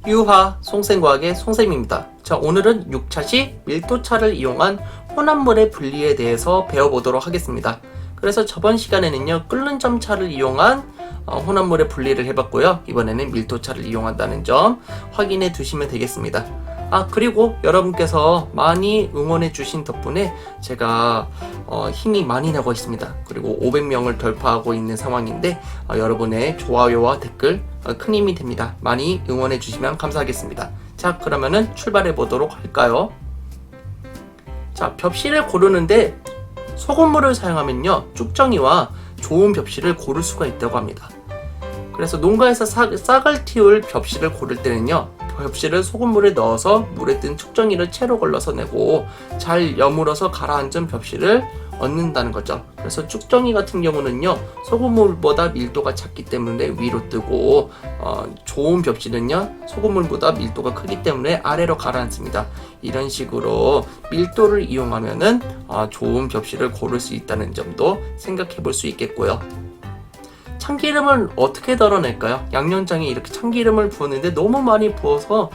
유화 송생과학의 송쌤입니다. 자, 오늘은 6차 시 밀도차를 이용한 혼합물의 분리에 대해서 배워보도록 하겠습니다. 그래서 저번 시간에는요, 끓는 점차를 이용한 혼합물의 분리를 해봤고요. 이번에는 밀도차를 이용한다는 점 확인해 두시면 되겠습니다. 그리고 여러분께서 많이 응원해 주신 덕분에 제가 힘이 많이 나고 있습니다. 그리고 500명을 돌파하고 있는 상황인데 여러분의 좋아요와 댓글 큰 힘이 됩니다. 많이 응원해 주시면 감사하겠습니다. 자, 그러면은 출발해 보도록 할까요? 자, 벽실을 고르는데 소금물을 사용하면요, 쭉정이와 좋은 벽실을 고를 수가 있다고 합니다. 그래서 농가에서 싹을 틔울 벽실을 고를 때는요, 벽실을 소금물에 넣어서 물에 뜬 축정이를 채로 걸러서 내고 잘 여물어서 가라앉은 벽실을 얻는다는 거죠. 그래서 쭉정이 같은 경우는요, 소금물보다 밀도가 작기 때문에 위로 뜨고 좋은 벽실은요, 소금물보다 밀도가 크기 때문에 아래로 가라앉습니다. 이런 식으로 밀도를 이용하면은 좋은 벽실을 고를 수 있다는 점도 생각해 볼 수 있겠고요. 참기름을 어떻게 덜어낼까요? 양념장에 이렇게 참기름을 부었는데 너무 많이 부어서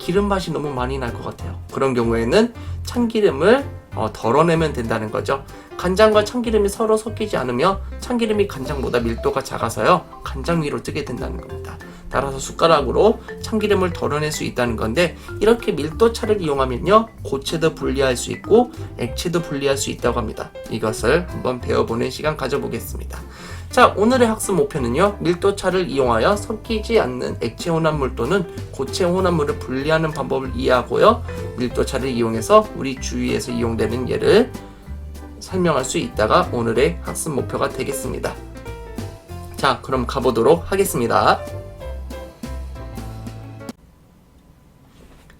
기름 맛이 너무 많이 날 것 같아요. 그런 경우에는 참기름을 덜어내면 된다는 거죠. 간장과 참기름이 서로 섞이지 않으며 참기름이 간장보다 밀도가 작아서요, 간장 위로 뜨게 된다는 겁니다. 따라서 숟가락으로 참기름을 덜어낼 수 있다는 건데, 이렇게 밀도차를 이용하면요, 고체도 분리할 수 있고 액체도 분리할 수 있다고 합니다. 이것을 한번 배워보는 시간 가져보겠습니다. 자, 오늘의 학습 목표는요, 밀도차를 이용하여 섞이지 않는 액체 혼합물 또는 고체 혼합물을 분리하는 방법을 이해하고요, 밀도차를 이용해서 우리 주위에서 이용되는 예를 설명할 수 있다가 오늘의 학습 목표가 되겠습니다. 자, 그럼 가보도록 하겠습니다.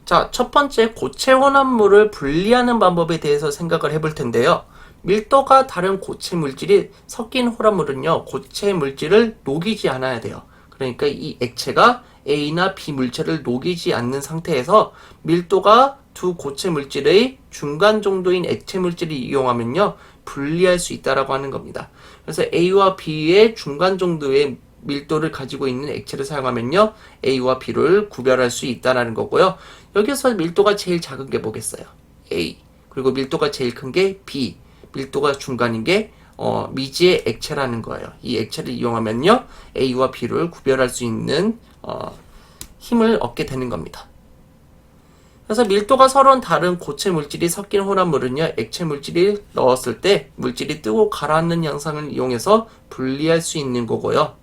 자, 첫 번째 고체 혼합물을 분리하는 방법에 대해서 생각을 해볼 텐데요. 밀도가 다른 고체 물질이 섞인 혼합물은요, 고체 물질을 녹이지 않아야 돼요. 그러니까 이 액체가 A나 B 물체를 녹이지 않는 상태에서 밀도가 두 고체 물질의 중간 정도인 액체 물질을 이용하면요, 분리할 수 있다라고 하는 겁니다. 그래서 A와 B의 중간 정도의 밀도를 가지고 있는 액체를 사용하면요, A와 B를 구별할 수 있다라는 거고요. 여기서 밀도가 제일 작은 게 뭐겠어요? A. 그리고 밀도가 제일 큰 게 B. 밀도가 중간인 게 미지의 액체라는 거예요. 이 액체를 이용하면요, A와 B를 구별할 수 있는 힘을 얻게 되는 겁니다. 그래서 밀도가 서로 다른 고체 물질이 섞인 혼합물은요, 액체 물질이 넣었을 때 물질이 뜨고 가라앉는 현상을 이용해서 분리할 수 있는 거고요.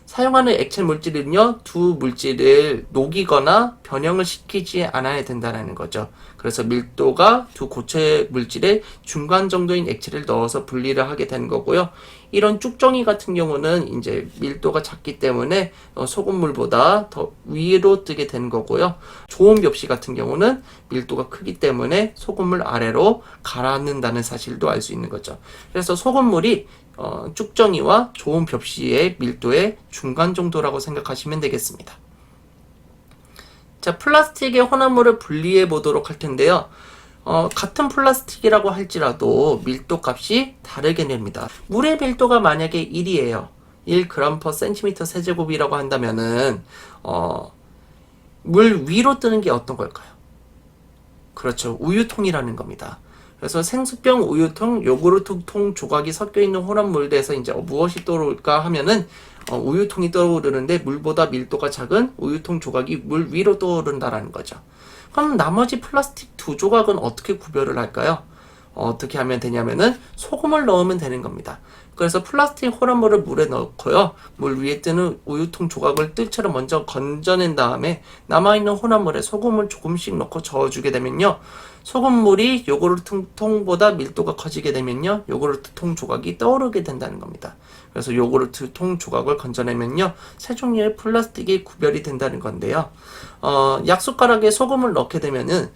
사용하는 액체 물질은요, 두 물질을 녹이거나 변형을 시키지 않아야 된다는 거죠. 그래서 밀도가 두 고체 물질의 중간 정도인 액체를 넣어서 분리를 하게 되는 거고요. 이런 쭉정이 같은 경우는 이제 밀도가 작기 때문에 소금물보다 더 위로 뜨게 되는 거고요. 좋은 벽시 같은 경우는 밀도가 크기 때문에 소금물 아래로 가라앉는다는 사실도 알 수 있는 거죠. 그래서 소금물이 쭉정이와 좋은 벽시의 밀도의 중간 정도라고 생각하시면 되겠습니다. 자, 플라스틱의 혼합물을 분리해 보도록 할 텐데요. 같은 플라스틱이라고 할지라도 밀도 값이 다르게 됩니다. 물의 밀도가 만약에 1이에요. 1g/cm 세제곱이라고 한다면은 물 위로 뜨는 게 어떤 걸까요? 그렇죠. 우유통이라는 겁니다. 그래서 생수병, 우유통, 요구르트통 조각이 섞여 있는 혼합물에서 이제 무엇이 떠오를까 하면은 우유통이 떠오르는데, 물보다 밀도가 작은 우유통 조각이 물 위로 떠오른다라는 거죠. 그럼 나머지 플라스틱 두 조각은 어떻게 구별을 할까요? 어떻게 하면 되냐면은 소금을 넣으면 되는 겁니다. 그래서 플라스틱 혼합물을 물에 넣고요, 물 위에 뜨는 우유통 조각을 뜰처럼 먼저 건져낸 다음에 남아있는 혼합물에 소금을 조금씩 넣고 저어주게 되면요, 소금물이 요구르트 통보다 밀도가 커지게 되면요, 요구르트 통 조각이 떠오르게 된다는 겁니다. 그래서 요구르트 통 조각을 건져내면요, 세 종류의 플라스틱이 구별이 된다는 건데요. 약숟가락에 소금을 넣게 되면은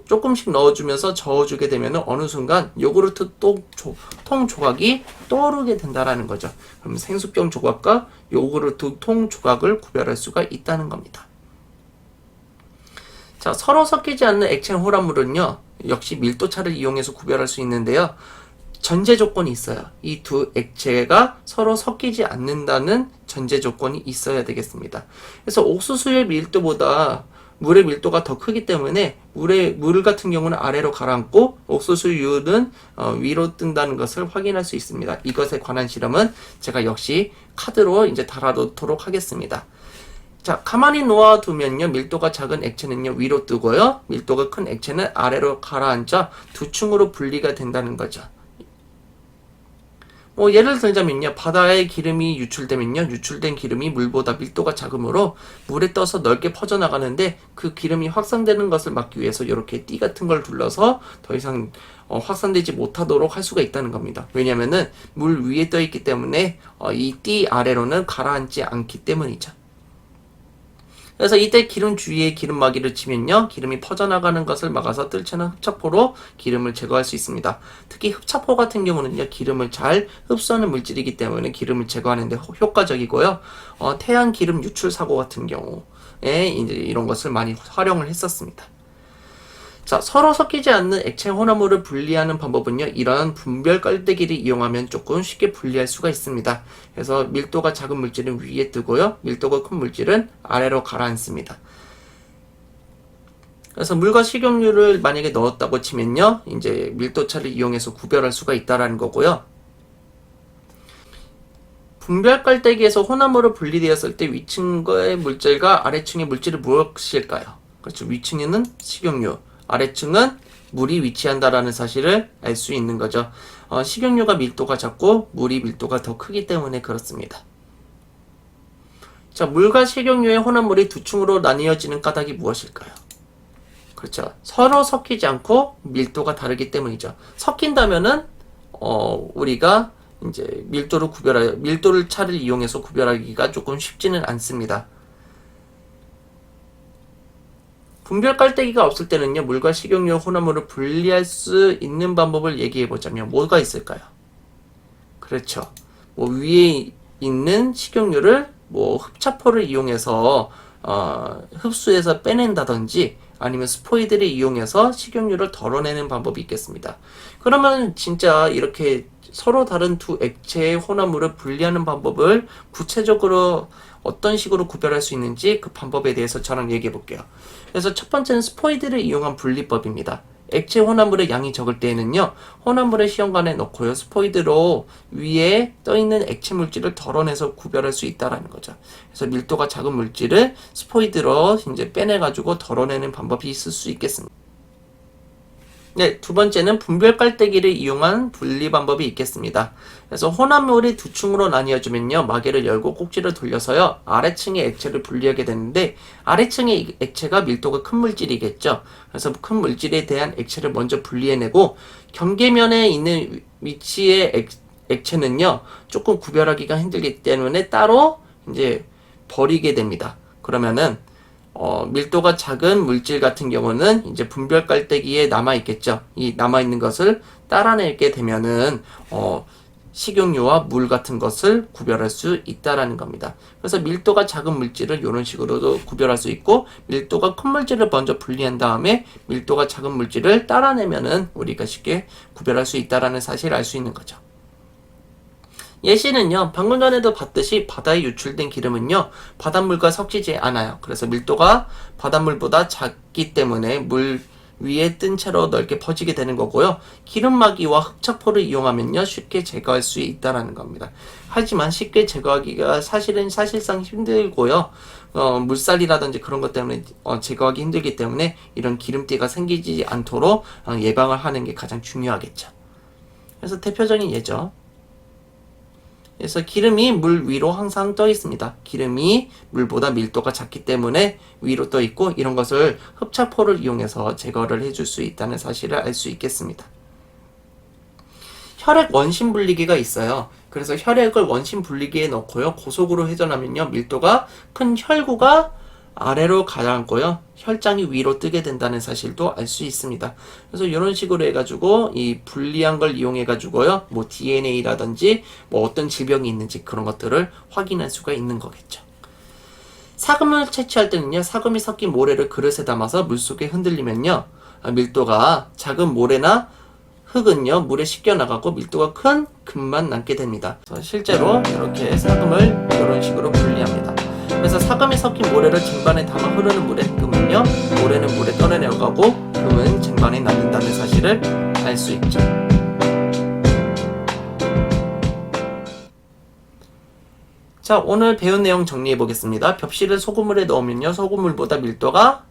조금씩 넣어주면서 저어주게 되면은 어느 순간 요구르트 통 조각이 떠오르게 된다라는 거죠. 그럼 생수병 조각과 요구르트 통 조각을 구별할 수가 있다는 겁니다. 자, 서로 섞이지 않는 액체 혼합물은요, 역시 밀도차를 이용해서 구별할 수 있는데요. 전제 조건이 있어요. 이 두 액체가 서로 섞이지 않는다는 전제 조건이 있어야 되겠습니다. 그래서 옥수수의 밀도보다 물의 밀도가 더 크기 때문에 물 같은 경우는 아래로 가라앉고 옥수수유는 위로 뜬다는 것을 확인할 수 있습니다. 이것에 관한 실험은 제가 역시 카드로 이제 달아놓도록 하겠습니다. 자, 가만히 놓아두면요, 밀도가 작은 액체는요, 위로 뜨고요, 밀도가 큰 액체는 아래로 가라앉아 두 층으로 분리가 된다는 거죠. 예를 들자면요, 바다에 기름이 유출되면요, 유출된 기름이 물보다 밀도가 작으므로 물에 떠서 넓게 퍼져나가는데 그 기름이 확산되는 것을 막기 위해서 이렇게 띠 같은 걸 둘러서 더 이상 확산되지 못하도록 할 수가 있다는 겁니다. 왜냐면은 물 위에 떠 있기 때문에 이 띠 아래로는 가라앉지 않기 때문이죠. 그래서 이때 기름 주위에 기름막이를 치면요, 기름이 퍼져나가는 것을 막아서 뜰채는 흡착포로 기름을 제거할 수 있습니다. 특히 흡착포 같은 경우는요, 기름을 잘 흡수하는 물질이기 때문에 기름을 제거하는 데 효과적이고요. 태양 기름 유출 사고 같은 경우에 이제 이런 것을 많이 활용을 했었습니다. 자, 서로 섞이지 않는 액체 혼합물을 분리하는 방법은요, 이러한 분별 깔때기를 이용하면 조금 쉽게 분리할 수가 있습니다. 그래서 밀도가 작은 물질은 위에 뜨고요, 밀도가 큰 물질은 아래로 가라앉습니다. 그래서 물과 식용유를 만약에 넣었다고 치면요, 이제 밀도차를 이용해서 구별할 수가 있다라는 거고요. 분별 깔때기에서 혼합물을 분리되었을 때 위층의 물질과 아래층의 물질이 무엇일까요? 그렇죠. 위층에는 식용유, 아래층은 물이 위치한다라는 사실을 알 수 있는 거죠. 식용유가 밀도가 작고 물이 밀도가 더 크기 때문에 그렇습니다. 자, 물과 식용유의 혼합물이 두 층으로 나뉘어지는 까닭이 무엇일까요? 그렇죠. 서로 섞이지 않고 밀도가 다르기 때문이죠. 섞인다면은 우리가 이제 밀도를 차를 이용해서 구별하기가 조금 쉽지는 않습니다. 분별 깔때기가 없을 때는요, 물과 식용유 혼합물을 분리할 수 있는 방법을 얘기해 보자면 뭐가 있을까요? 그렇죠. 위에 있는 식용유를 흡착포를 이용해서 흡수해서 빼낸다든지 아니면 스포이드를 이용해서 식용유를 덜어내는 방법이 있겠습니다. 그러면 진짜 이렇게 서로 다른 두 액체의 혼합물을 분리하는 방법을 구체적으로 어떤 식으로 구별할 수 있는지 그 방법에 대해서 저랑 얘기해 볼게요. 그래서 첫 번째는 스포이드를 이용한 분리법입니다. 액체 혼합물의 양이 적을 때에는요, 혼합물을 시험관에 넣고요, 스포이드로 위에 떠있는 액체 물질을 덜어내서 구별할 수 있다라는 거죠. 그래서 밀도가 작은 물질을 스포이드로 이제 빼내가지고 덜어내는 방법이 있을 수 있겠습니다. 네, 두 번째는 분별 깔때기를 이용한 분리 방법이 있겠습니다. 그래서 혼합물이 두 층으로 나뉘어지면요, 마개를 열고 꼭지를 돌려서요, 아래층의 액체를 분리하게 되는데, 아래층의 액체가 밀도가 큰 물질이겠죠. 그래서 큰 물질에 대한 액체를 먼저 분리해내고, 경계면에 있는 위치의 액체는요, 조금 구별하기가 힘들기 때문에 따로 이제 버리게 됩니다. 그러면은 밀도가 작은 물질 같은 경우는 이제 분별 깔때기에 남아있겠죠. 이 남아있는 것을 따라내게 되면은 식용유와 물 같은 것을 구별할 수 있다라는 겁니다. 그래서 밀도가 작은 물질을 이런 식으로도 구별할 수 있고, 밀도가 큰 물질을 먼저 분리한 다음에 밀도가 작은 물질을 따라내면은 우리가 쉽게 구별할 수 있다라는 사실을 알 수 있는 거죠. 예시는요, 방금 전에도 봤듯이 바다에 유출된 기름은요, 바닷물과 섞이지 않아요. 그래서 밀도가 바닷물보다 작기 때문에 물 위에 뜬 채로 넓게 퍼지게 되는 거고요. 기름막이와 흡착포를 이용하면요, 쉽게 제거할 수 있다라는 겁니다. 하지만 쉽게 제거하기가 사실상 힘들고요. 물살이라든지 그런 것 때문에 제거하기 힘들기 때문에 이런 기름띠가 생기지 않도록 예방을 하는 게 가장 중요하겠죠. 그래서 대표적인 예죠. 그래서 기름이 물 위로 항상 떠 있습니다. 기름이 물보다 밀도가 작기 때문에 위로 떠 있고, 이런 것을 흡착포를 이용해서 제거를 해줄 수 있다는 사실을 알 수 있겠습니다. 혈액 원심 분리기가 있어요. 그래서 혈액을 원심 분리기에 넣고요, 고속으로 회전하면요, 밀도가 큰 혈구가 아래로 가라앉고요, 혈장이 위로 뜨게 된다는 사실도 알 수 있습니다. 그래서 이런 식으로 해가지고 이 분리한 걸 이용해가지고요, DNA라든지 어떤 질병이 있는지 그런 것들을 확인할 수가 있는 거겠죠. 사금을 채취할 때는요, 사금이 섞인 모래를 그릇에 담아서 물속에 흔들리면요, 밀도가 작은 모래나 흙은요 물에 씻겨 나가고 밀도가 큰 금만 남게 됩니다. 그래서 실제로 이렇게 사금을 이런 식으로 분리합니다. 그래서 사금이 섞인 모래를 쟁반에 담아 흐르는 물에 끄면요 모래는 물에 떨어내려가고 금은 쟁반에 남는다는 사실을 알 수 있죠. 자, 오늘 배운 내용 정리해 보겠습니다. 벽실을 소금물에 넣으면요 소금물보다 밀도가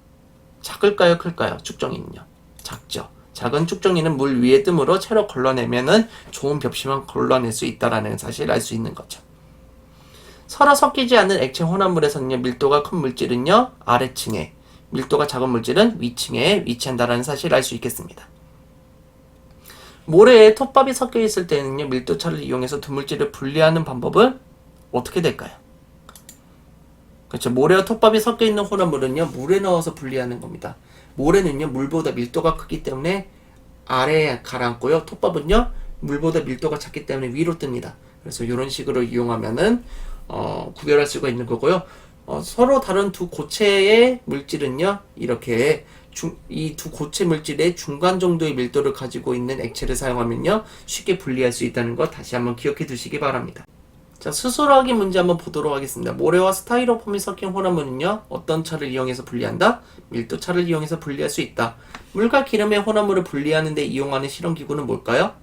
작을까요 클까요? 축정이는요 작죠. 작은 축정이는 물 위에 뜸으로 채로 걸러내면은 좋은 벽실만 걸러낼 수 있다라는 사실을 알 수 있는 거죠. 서로 섞이지 않는 액체 혼합물에서는요 밀도가 큰 물질은요 아래층에, 밀도가 작은 물질은 위층에 위치한다라는 사실을 알 수 있겠습니다. 모래에 톱밥이 섞여 있을 때는요 밀도차를 이용해서 두 물질을 분리하는 방법은 어떻게 될까요? 그렇죠. 모래와 톱밥이 섞여 있는 혼합물은요 물에 넣어서 분리하는 겁니다. 모래는요 물보다 밀도가 크기 때문에 아래에 가라앉고요, 톱밥은요 물보다 밀도가 작기 때문에 위로 뜹니다. 그래서 이런 식으로 이용하면은 구별할 수가 있는 거고요. 서로 다른 두 고체의 물질은요 이렇게 이 두 고체 물질의 중간 정도의 밀도를 가지고 있는 액체를 사용하면요 쉽게 분리할 수 있다는 것 다시 한번 기억해 두시기 바랍니다. 자, 수술하기 문제 한번 보도록 하겠습니다. 모래와 스타이로폼이 섞인 혼합물은요 어떤 차를 이용해서 분리한다? 밀도차를 이용해서 분리할 수 있다. 물과 기름의 혼합물을 분리하는 데 이용하는 실험기구는 뭘까요?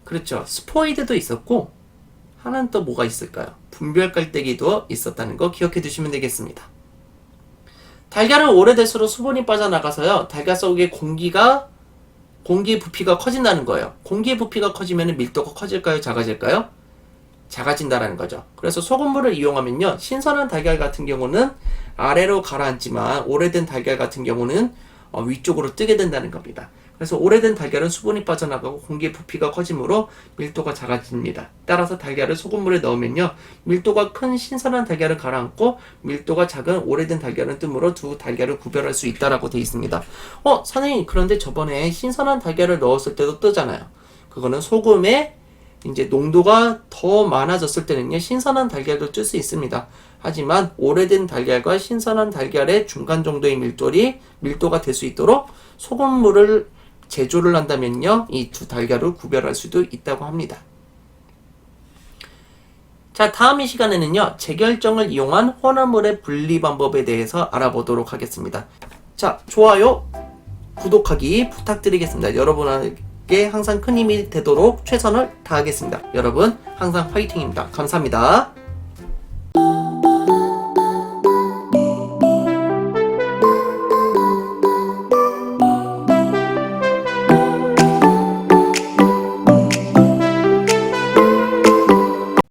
그렇죠. 스포이드도 있었고 하나는 또 뭐가 있을까요? 분별 깔때기도 있었다는 거 기억해 두시면 되겠습니다. 달걀은 오래될수록 수분이 빠져나가서요 달걀 속에 공기의 부피가 커진다는 거예요. 공기의 부피가 커지면 밀도가 커질까요? 작아질까요? 작아진다라는 거죠. 그래서 소금물을 이용하면요 신선한 달걀 같은 경우는 아래로 가라앉지만 오래된 달걀 같은 경우는 위쪽으로 뜨게 된다는 겁니다. 그래서 오래된 달걀은 수분이 빠져나가고 공기의 부피가 커지므로 밀도가 작아집니다. 따라서 달걀을 소금물에 넣으면요 밀도가 큰 신선한 달걀을 가라앉고 밀도가 작은 오래된 달걀은 뜸으로 두 달걀을 구별할 수 있다라고 되어 있습니다. 선생님, 그런데 저번에 신선한 달걀을 넣었을 때도 뜨잖아요. 그거는 소금에 이제 농도가 더 많아졌을 때는요 신선한 달걀도 뜰 수 있습니다. 하지만 오래된 달걀과 신선한 달걀의 중간 정도의 밀도가 될 수 있도록 소금물을 제조를 한다면요 이 두 달걀을 구별할 수도 있다고 합니다. 자, 다음 이 시간에는요 재결정을 이용한 혼합물의 분리 방법에 대해서 알아보도록 하겠습니다. 자, 좋아요, 구독하기 부탁드리겠습니다. 여러분에게 항상 큰 힘이 되도록 최선을 다하겠습니다. 여러분 항상 화이팅입니다. 감사합니다.